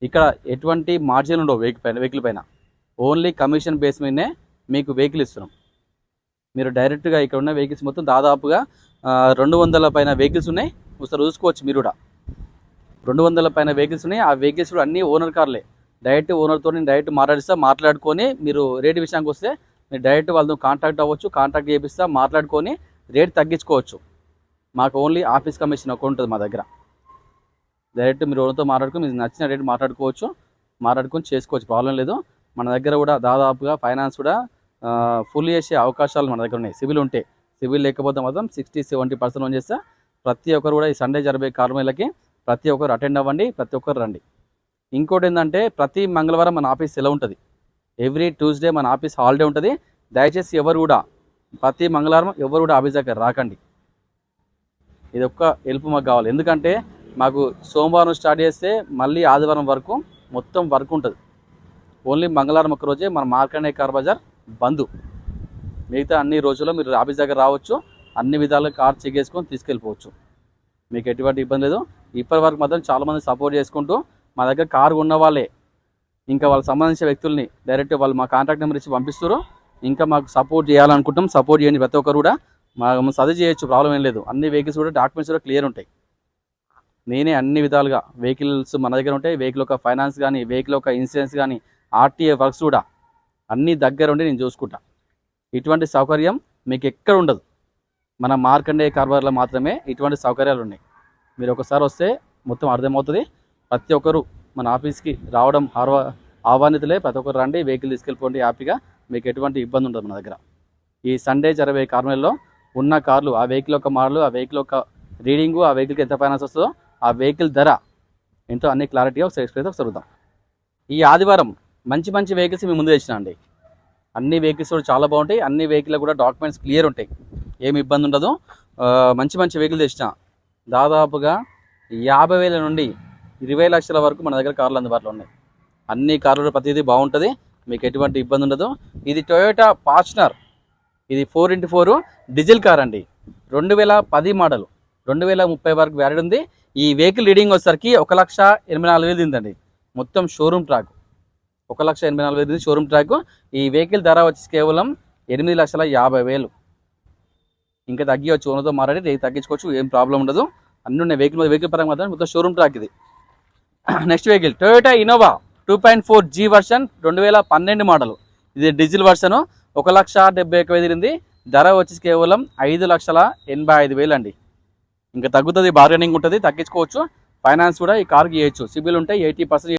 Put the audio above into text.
ఇక్కడ ఎటువంటి మార్జిన్ ఉండవు వెహికల్ పైన ఓన్లీ కమిషన్ బేస్ మీదనే మీకు వెహికల్ ఇస్తున్నాం. మీరు డైరెక్ట్గా ఇక్కడ ఉన్న వెహికల్స్ మొత్తం దాదాపుగా 200 పైన వెహికల్స్ ఉన్నాయి. ఒకసారి చూసుకోవచ్చు మీరు కూడా. 200 పైన వెహికల్స్ ఉన్నాయి. ఆ వెహికల్స్ కూడా అన్నీ ఓనర్ కార్లే. డైరెక్ట్ ఓనర్తో డైరెక్ట్ మాట్లాడుకొని మీరు రేటు విషయానికి వస్తే మీరు డైరెక్ట్ వాళ్ళతో కాంటాక్ట్ అవ్వచ్చు. కాంటాక్ట్ చేపిస్తా మాట్లాడుకొని రేట్ తగ్గించుకోవచ్చు. మాకు ఓన్లీ ఆఫీస్ కమిషన్ ఒక ఉంటుంది మా దగ్గర. డైరెక్ట్ మీరు ఓనర్తో మాట్లాడుకొని మీకు నచ్చిన రేట్ మాట్లాడుకొని చేసుకోవచ్చు, ప్రాబ్లం లేదు. మన దగ్గర కూడా దాదాపుగా ఫైనాన్స్ కూడా ఫుల్ చేసే అవకాశాలు మన దగ్గర ఉన్నాయి. సివిల్ ఉంటే, సివిల్ లేకపోతే మాత్రం 60-70% లోన్ చేస్తా. ప్రతి ఒక్కరు కూడా ఈ సండే జరిగే కార్మికులకి ప్రతి ఒక్కరు అటెండ్ అవ్వండి, ప్రతి ఒక్కరు రండి. ఇంకోటి ఏంటంటే ప్రతి మంగళవారం మన ఆఫీస్ సెలవు ఉంటుంది. ఎవ్రీ ట్యూస్డే మన ఆఫీస్ హాలిడే ఉంటుంది. దయచేసి ఎవరు కూడా ప్రతి మంగళవారం ఎవరు కూడా ఆఫీస్ దగ్గర రాకండి. ఇది ఒక్క హెల్ప్ మాకు కావాలి. ఎందుకంటే మాకు సోమవారం స్టార్ట్ చేస్తే మళ్ళీ ఆదివారం వరకు మొత్తం వర్క్ ఉంటుంది. ఓన్లీ మంగళవారం ఒక్క రోజే మన మార్కండే కార్ బజార్ బంద్. మిగతా అన్ని రోజుల్లో మీరు ఆఫీస్ దగ్గర రావచ్చు, అన్ని విధాలుగా కార్ చెక్ చేసుకొని తీసుకెళ్ళిపోవచ్చు. మీకు ఎటువంటి ఇబ్బంది లేదు. ఇప్పటి వరకు మాత్రం చాలామంది సపోర్ట్ చేసుకుంటూ మా దగ్గర కారు ఉన్న వాళ్ళే ఇంకా వాళ్ళకి సంబంధించిన వ్యక్తుల్ని డైరెక్ట్ వాళ్ళు మా కాంటాక్ట్ నెంబర్ ఇచ్చి పంపిస్తారు. ఇంకా మాకు సపోర్ట్ చేయాలనుకుంటాం, సపోర్ట్ చేయండి. ప్రతి ఒక్కరు కూడా మా సజెస్ట్ చేయొచ్చు, ప్రాబ్లం ఏం లేదు. అన్ని వెహికల్స్ కూడా డాక్యుమెంట్స్ కూడా క్లియర్ ఉంటాయి. నేనే అన్ని విధాలుగా వెహికల్స్ మన దగ్గర ఉంటాయి. వెహికల్ యొక్క ఫైనాన్స్ కానీ, వెహికల్ యొక్క ఇన్సూరెన్స్ కానీ, ఆర్టీఏ వర్క్స్ కూడా అన్నీ దగ్గర ఉండి నేను చూసుకుంటా. ఇటువంటి సౌకర్యం మీకు ఎక్కడ ఉండదు. మన మార్కండే కార్బర్లో మాత్రమే ఇటువంటి సౌకర్యాలు ఉన్నాయి. మీరు ఒకసారి వస్తే మొత్తం అర్థమవుతుంది. ప్రతి ఒక్కరు మన ఆఫీస్కి రావడం ఆహ్వానితులే. ప్రతి ఒక్కరు రండి, వెహికల్ తీసుకెళ్ళిపోండి హ్యాపీగా. మీకు ఎటువంటి ఇబ్బంది ఉండదు మన దగ్గర. ఈ సండే జరిగే కార్మికుల్లో ఉన్న కార్లు, ఆ వెహికల్ యొక్క మోడల్, ఆ వెహికల్ యొక్క రీడింగు, ఆ వెహికల్కి ఎంత ఫైనాన్స్ వస్తుందో, ఆ వెహికల్ ధర ఎంతో అన్ని క్లారిటీగా ఒకసారి ఎక్స్ప్లెయిన్ ఒకసారి. ఈ ఆదివారం మంచి మంచి వెహికల్స్ మేము ముందు తెచ్చినా అండి. అన్ని వెహికల్స్ కూడా చాలా బాగుంటాయి. అన్ని వెహికల్ కూడా డాక్యుమెంట్స్ క్లియర్ ఉంటాయి, ఏమి ఇబ్బంది ఉండదు. మంచి మంచి వెహికల్ తెచ్చిన దాదాపుగా 50,000 నుండి 20 లక్షల వరకు మన దగ్గర కార్లు అందుబాటులో ఉన్నాయి. అన్ని కార్లు ప్రతిదీ బాగుంటుంది, మీకు ఎటువంటి ఇబ్బంది ఉండదు. ఇది టొయోటా ఫార్చునర్, ఇది 4x4 డీజిల్ కార్ అండి. 2010 మోడల్, 2030 వరకు వ్యాలిడ్ ఉంది. ఈ వెహికల్ రీడింగ్ వచ్చేసరికి 1,84,000 తిందండి. మొత్తం షోరూమ్ ట్రాక్ 1,84,000 షోరూమ్ ట్రాక్. ఈ వెహికల్ ధర వచ్చి కేవలం 8,50,000. ఇంకా తగ్గివచ్చు, ఓనర్తో మాట్లాడి రేట్ తగ్గించుకోవచ్చు, ఏం ప్రాబ్లం ఉండదు. అన్నీ ఉన్నాయి. వెహికల్ పరంగా మాత్రం మొత్తం షోరూమ్ ట్రాక్ ఇది. Next vehicle Toyota Innova 2.4 G version, 2012 model. ఇది డీజిల్ వర్షను. 1,71,000 తిరిగింది. ధర వచ్చి కేవలం 5,85,000 అండి. ఇంకా తగ్గుతుంది, బార్గెనింగ్ ఉంటుంది, తగ్గించుకోవచ్చు. ఫైనాన్స్ కూడా ఈ కార్కి చేయొచ్చు. సిబిల్ ఉంటే 80%